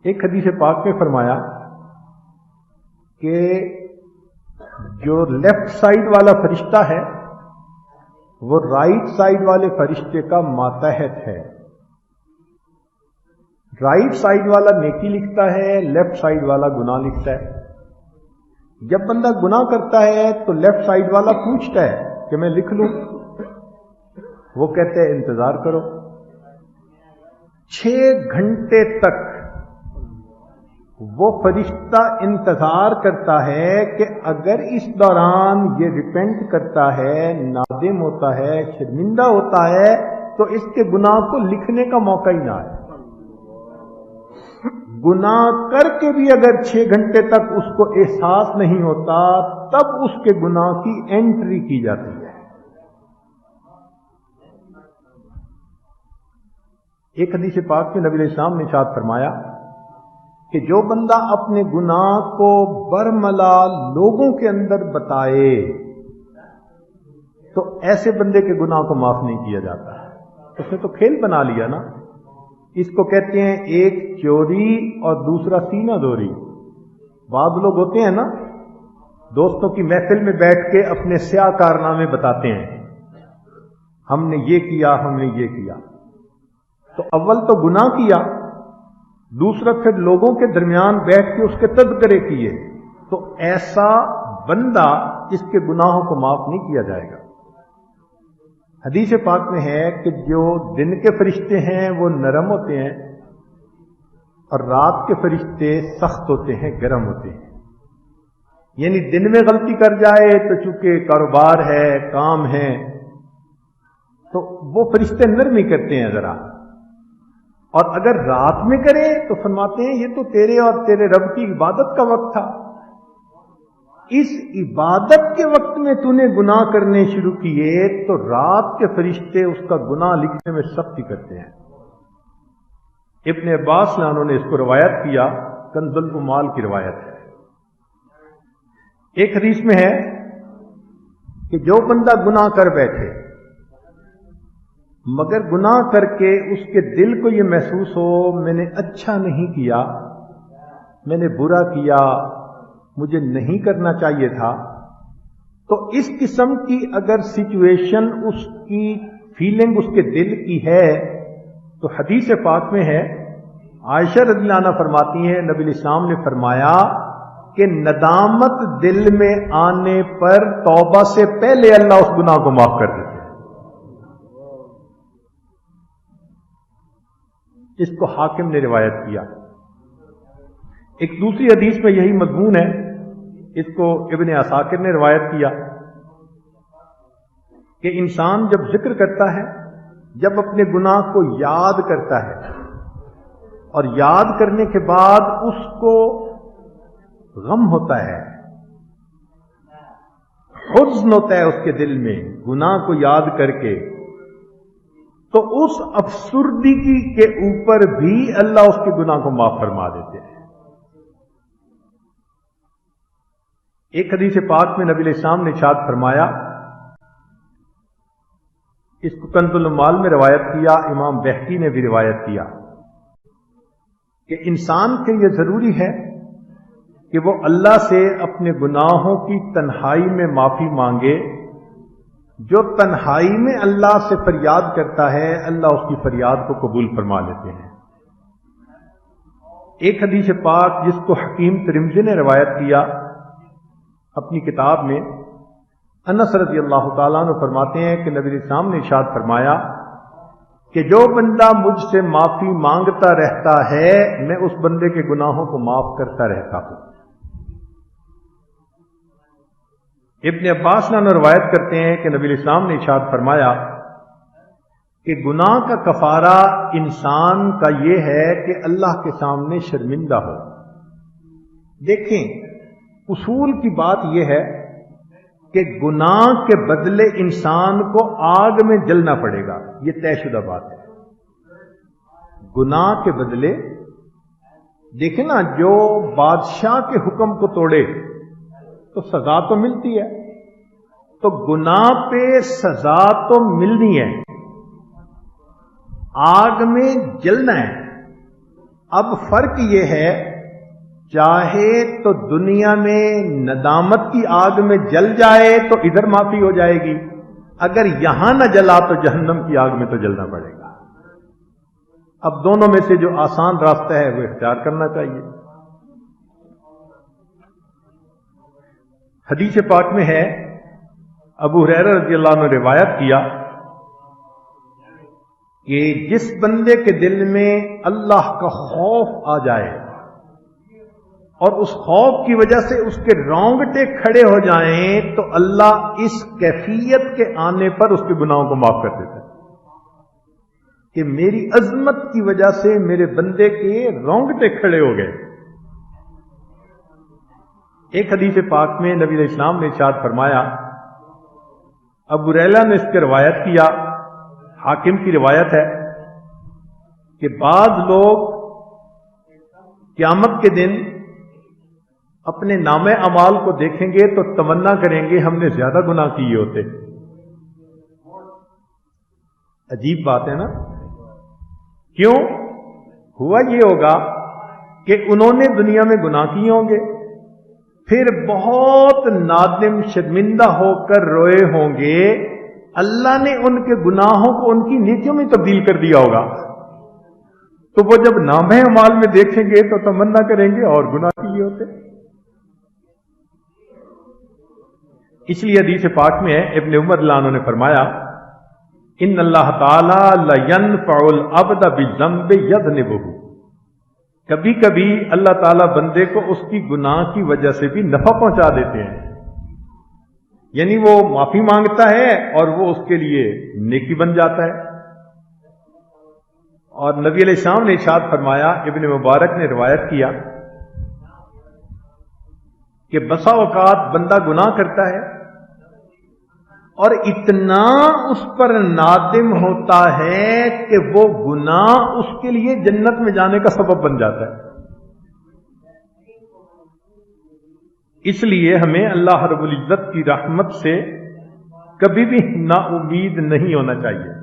ایک حدیث پاک میں فرمایا کہ جو لیفٹ سائڈ والا فرشتہ ہے وہ رائٹ سائڈ والے فرشتے کا ماتحت ہے. رائٹ سائڈ والا نیکی لکھتا ہے، لیفٹ سائڈ والا گناہ لکھتا ہے. جب بندہ گناہ کرتا ہے تو لیفٹ سائڈ والا پوچھتا ہے کہ میں لکھ لوں، وہ کہتے ہیں انتظار کرو. 6 گھنٹے تک وہ فرشتہ انتظار کرتا ہے کہ اگر اس دوران یہ ریپینٹ کرتا ہے، نادم ہوتا ہے، شرمندہ ہوتا ہے تو اس کے گناہ کو لکھنے کا موقع ہی نہ آئے. گناہ کر کے بھی اگر 6 گھنٹے تک اس کو احساس نہیں ہوتا تب اس کے گناہ کی انٹری کی جاتی ہے. ایک حدیث پاک میں نبی علیہ السلام نے ارشاد فرمایا کہ جو بندہ اپنے گناہ کو برملا لوگوں کے اندر بتائے تو ایسے بندے کے گناہ کو معاف نہیں کیا جاتا. اس نے تو کھیل بنا لیا نا. اس کو کہتے ہیں ایک چوری اور دوسرا سینہ دوری. بعض لوگ ہوتے ہیں نا دوستوں کی محفل میں بیٹھ کے اپنے سیاہ کارنامے بتاتے ہیں، ہم نے یہ کیا، ہم نے یہ کیا. تو اول تو گناہ کیا، دوسرا پھر لوگوں کے درمیان بیٹھ کے اس کے تذکرے کیے. تو ایسا بندہ اس کے گناہوں کو معاف نہیں کیا جائے گا. حدیث پاک میں ہے کہ جو دن کے فرشتے ہیں وہ نرم ہوتے ہیں اور رات کے فرشتے سخت ہوتے ہیں، گرم ہوتے ہیں. یعنی دن میں غلطی کر جائے تو چونکہ کاروبار ہے، کام ہے، تو وہ فرشتے نرمی کرتے ہیں ذرا، اور اگر رات میں کرے تو فرماتے ہیں یہ تو تیرے اور تیرے رب کی عبادت کا وقت تھا، اس عبادت کے وقت میں تو نے گناہ کرنے شروع کیے تو رات کے فرشتے اس کا گناہ لکھنے میں سختی کرتے ہیں. ابن عباس نے اس کو روایت کیا، کنز الاموال کی روایت ہے. ایک حدیث میں ہے کہ جو بندہ گناہ کر بیٹھے مگر گناہ کر کے اس کے دل کو یہ محسوس ہو میں نے اچھا نہیں کیا، میں نے برا کیا، مجھے نہیں کرنا چاہیے تھا، تو اس قسم کی اگر سچویشن اس کی فیلنگ اس کے دل کی ہے تو حدیث پاک میں ہے، عائشہ رضی اللہ عنہ فرماتی ہیں نبی علیہ السلام نے فرمایا کہ ندامت دل میں آنے پر توبہ سے پہلے اللہ اس گناہ کو معاف کر دیتے ہیں. اس کو حاکم نے روایت کیا. ایک دوسری حدیث میں یہی مضمون ہے، اس کو ابن عساکر نے روایت کیا کہ انسان جب ذکر کرتا ہے، جب اپنے گناہ کو یاد کرتا ہے اور یاد کرنے کے بعد اس کو غم ہوتا ہے، حزن ہوتا ہے اس کے دل میں گناہ کو یاد کر کے، تو اس افسردگی کے اوپر بھی اللہ اس کے گناہ کو معاف فرما دیتے ہیں. ایک حدیث پاک میں نبی علیہ السلام نے ارشاد فرمایا، اس کو کنز الاموال میں روایت کیا، امام بہقی نے بھی روایت کیا کہ انسان کے یہ ضروری ہے کہ وہ اللہ سے اپنے گناہوں کی تنہائی میں معافی مانگے. جو تنہائی میں اللہ سے فریاد کرتا ہے اللہ اس کی فریاد کو قبول فرما لیتے ہیں. ایک حدیث پاک جس کو حکیم ترمذی نے روایت کیا اپنی کتاب میں، انس رضی اللہ تعالیٰ عنہ فرماتے ہیں کہ نبی علیہ السلام نے ارشاد فرمایا کہ جو بندہ مجھ سے معافی مانگتا رہتا ہے میں اس بندے کے گناہوں کو معاف کرتا رہتا ہوں. ابن عباس نے روایت کرتے ہیں کہ نبی علیہ السلام نے ارشاد فرمایا کہ گناہ کا کفارہ انسان کا یہ ہے کہ اللہ کے سامنے شرمندہ ہو. دیکھیں اصول کی بات یہ ہے کہ گناہ کے بدلے انسان کو آگ میں جلنا پڑے گا، یہ طے شدہ بات ہے. گناہ کے بدلے دیکھیں نا، جو بادشاہ کے حکم کو توڑے تو سزا تو ملتی ہے، تو گناہ پہ سزا تو ملنی ہے، آگ میں جلنا ہے. اب فرق یہ ہے، چاہے تو دنیا میں ندامت کی آگ میں جل جائے تو ادھر معافی ہو جائے گی، اگر یہاں نہ جلا تو جہنم کی آگ میں تو جلنا پڑے گا۔ اب دونوں میں سے جو آسان راستہ ہے وہ اختیار کرنا چاہیے۔ حدیث پاک میں ہے، ابو ہریرہ رضی اللہ عنہ نے روایت کیا کہ جس بندے کے دل میں اللہ کا خوف آ جائے اور اس خوف کی وجہ سے اس کے رونگٹے کھڑے ہو جائیں تو اللہ اس کیفیت کے آنے پر اس کے گناہوں کو معاف کر دیتا ہے کہ میری عظمت کی وجہ سے میرے بندے کے رونگٹے کھڑے ہو گئے۔ ایک حدیث پاک میں نبی علیہ السلام نے ارشاد فرمایا، ابو ہریرہ نے اس کی روایت کیا، حاکم کی روایت ہے کہ بعض لوگ قیامت کے دن اپنے نامہ اعمال کو دیکھیں گے تو تمنا کریں گے ہم نے زیادہ گناہ کیے ہوتے۔ عجیب بات ہے نا؟ کیوں؟ ہوا یہ ہوگا کہ انہوں نے دنیا میں گناہ کیے ہوں گے، پھر بہت نادم شرمندہ ہو کر روئے ہوں گے، اللہ نے ان کے گناہوں کو ان کی نیکیوں میں تبدیل کر دیا ہوگا، تو وہ جب نامہ اعمال میں دیکھیں گے تو تمنا کریں گے اور گناہ کیے ہوتے۔ اس لیے حدیث پاک میں ہے، ابن عمر رضی اللہ عنہ نے فرمایا، ان اللہ تعالی لینفع العبد بالذنب یذنبہ، کبھی کبھی اللہ تعالیٰ بندے کو اس کی گناہ کی وجہ سے بھی نفع پہنچا دیتے ہیں، یعنی وہ معافی مانگتا ہے اور وہ اس کے لیے نیکی بن جاتا ہے۔ اور نبی علیہ السلام نے ارشاد فرمایا، ابن مبارک نے روایت کیا کہ بسا اوقات بندہ گناہ کرتا ہے اور اتنا اس پر نادم ہوتا ہے کہ وہ گناہ اس کے لیے جنت میں جانے کا سبب بن جاتا ہے۔ اس لیے ہمیں اللہ رب العزت کی رحمت سے کبھی بھی نا امید نہیں ہونا چاہیے۔